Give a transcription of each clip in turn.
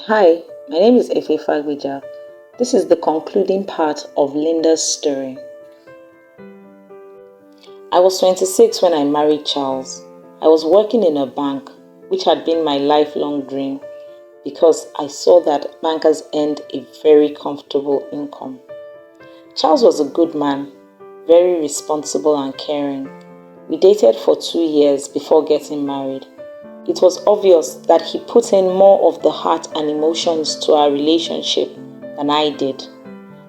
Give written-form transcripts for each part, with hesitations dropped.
Hi, my name is Fagbeja. This is the concluding part of Linda's story. I was 26 when I married Charles. I was working in a bank, which had been my lifelong dream because I saw that bankers earned a very comfortable income. Charles was a good man, very responsible and caring. We dated for 2 years before getting married. It was obvious that he put in more of the heart and emotions to our relationship than I did.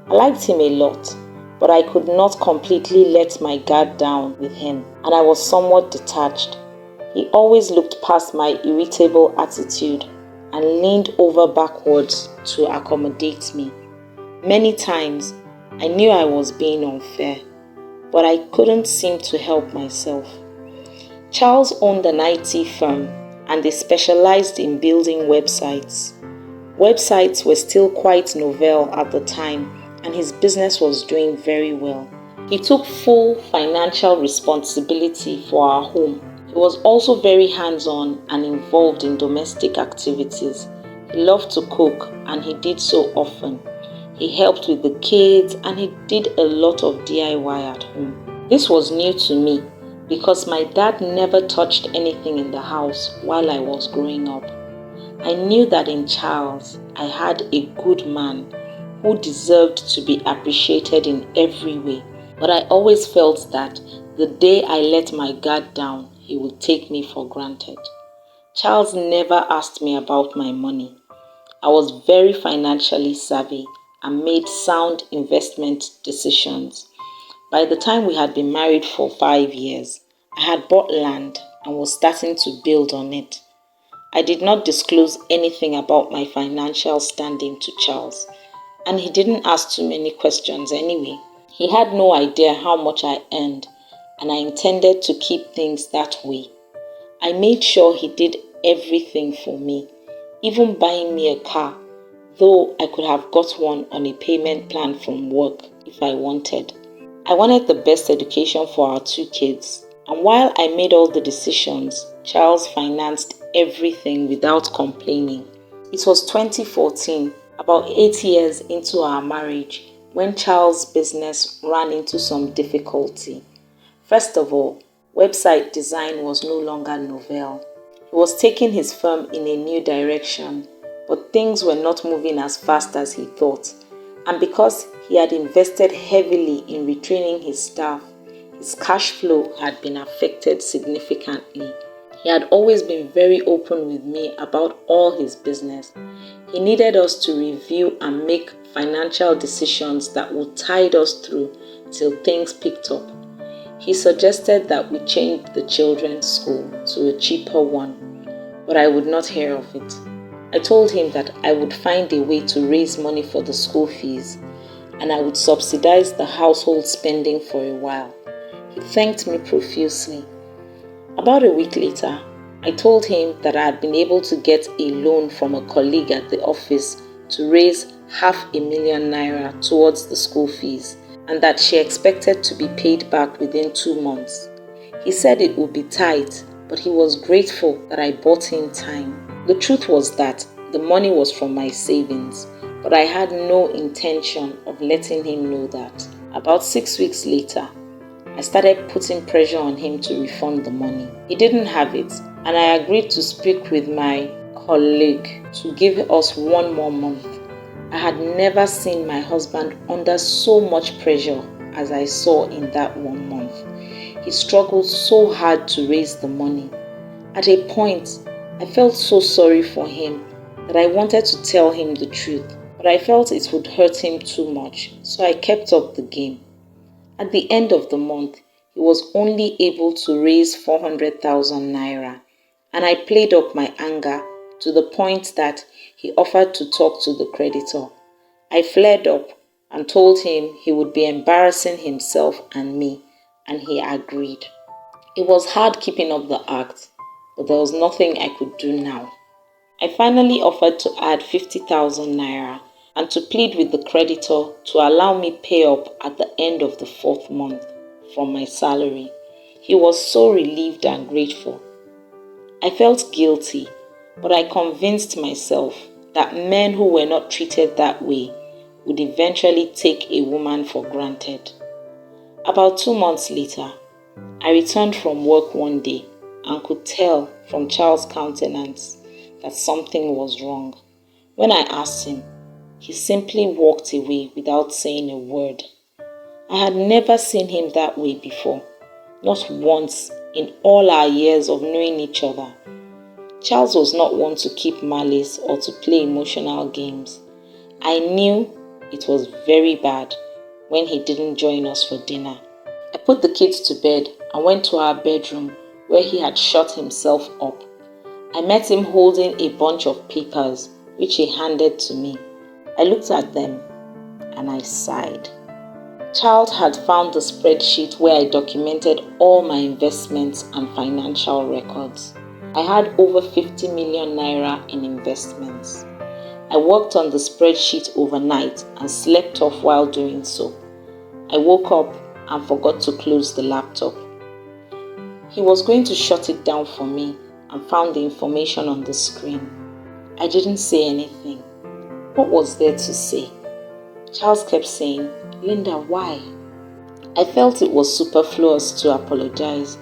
I liked him a lot, but I could not completely let my guard down with him, and I was somewhat detached. He always looked past my irritable attitude and leaned over backwards to accommodate me. Many times, I knew I was being unfair, but I couldn't seem to help myself. Charles owned an IT firm and they specialized in building websites. Websites were still quite novel at the time and his business was doing very well. He took full financial responsibility for our home. He was also very hands-on and involved in domestic activities. He loved to cook and he did so often. He helped with the kids and he did a lot of DIY at home. This was new to me because my dad never touched anything in the house while I was growing up. I knew that in Charles, I had a good man who deserved to be appreciated in every way. But I always felt that the day I let my guard down, he would take me for granted. Charles never asked me about my money. I was very financially savvy and made sound investment decisions. By the time we had been married for 5 years, I had bought land and was starting to build on it. I did not disclose anything about my financial standing to Charles, and he didn't ask too many questions anyway. He had no idea how much I earned, and I intended to keep things that way. I made sure he did everything for me, even buying me a car, though I could have got one on a payment plan from work if I wanted. I wanted the best education for our 2 kids, and while I made all the decisions, Charles financed everything without complaining. It was 2014, about 8 years into our marriage, when Charles' business ran into some difficulty. First of all, website design was no longer novel. He was taking his firm in a new direction, but things were not moving as fast as he thought. And because he had invested heavily in retraining his staff, his cash flow had been affected significantly. He had always been very open with me about all his business. He needed us to review and make financial decisions that would tide us through till things picked up. He suggested that we change the children's school to a cheaper one, but I would not hear of it. I told him that I would find a way to raise money for the school fees and I would subsidize the household spending for a while. He thanked me profusely. About a week later, I told him that I had been able to get a loan from a colleague at the office to raise ₦500,000 towards the school fees and that she expected to be paid back within 2 months. He said it would be tight, but he was grateful that I bought him time. The truth was that the money was from my savings, but I had no intention of letting him know that. About 6 weeks later, I started putting pressure on him to refund the money. He didn't have it, and I agreed to speak with my colleague to give us 1 more month. I had never seen my husband under so much pressure as I saw in that 1 month. He struggled so hard to raise the money. At a point, I felt so sorry for him that I wanted to tell him the truth, but I felt it would hurt him too much, so I kept up the game. At the end of the month, he was only able to raise ₦400,000, and I played up my anger to the point that he offered to talk to the creditor. I flared up and told him he would be embarrassing himself and me, and he agreed. It was hard keeping up the act, but there was nothing I could do now. I finally offered to add ₦50,000 and to plead with the creditor to allow me pay up at the end of the 4th month from my salary. He was so relieved and grateful. I felt guilty, but I convinced myself that men who were not treated that way would eventually take a woman for granted. About 2 months later, I returned from work one day and could tell from Charles' countenance that something was wrong. When I asked him, he simply walked away without saying a word. I had never seen him that way before, not once in all our years of knowing each other. Charles was not one to keep malice or to play emotional games. I knew it was very bad when he didn't join us for dinner. I put the kids to bed and went to our bedroom where he had shut himself up. I met him holding a bunch of papers which he handed to me. I looked at them and I sighed. Charles had found the spreadsheet where I documented all my investments and financial records. I had over 50 million naira in investments. I worked on the spreadsheet overnight and slept off while doing so. I woke up and forgot to close the laptop. He was going to shut it down for me and found the information on the screen. I didn't say anything. What was there to say? Charles kept saying, "Linda, why?" I felt it was superfluous to apologize,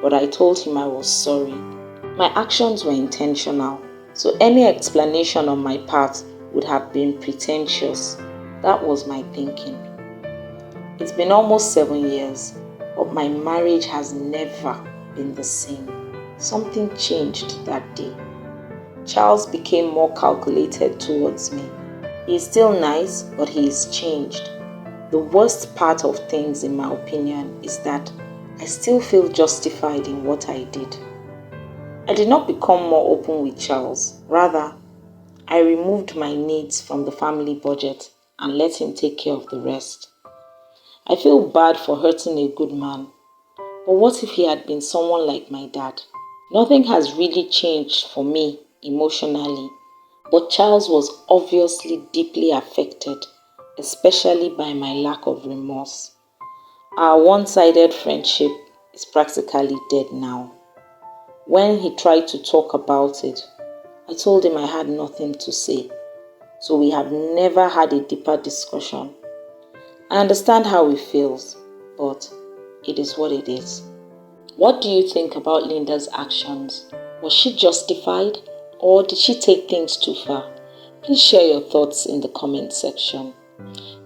but I told him I was sorry. My actions were intentional, so any explanation on my part would have been pretentious. That was my thinking. It's been almost 7 years, but my marriage has never been the same. Something changed that day. Charles became more calculated towards me. He is still nice, but he is changed. The worst part of things, in my opinion, is that I still feel justified in what I did. I did not become more open with Charles. Rather, I removed my needs from the family budget and let him take care of the rest. I feel bad for hurting a good man, but what if he had been someone like my dad? Nothing has really changed for me emotionally, but Charles was obviously deeply affected, especially by my lack of remorse. Our one-sided friendship is practically dead now. When he tried to talk about it, I told him I had nothing to say, so we have never had a deeper discussion. I understand how he feels, but it is what it is. What do you think about Linda's actions? Was she justified, or did she take things too far? Please share your thoughts in the comment section.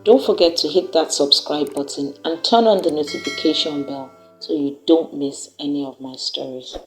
Don't forget to hit that subscribe button and turn on the notification bell so you don't miss any of my stories.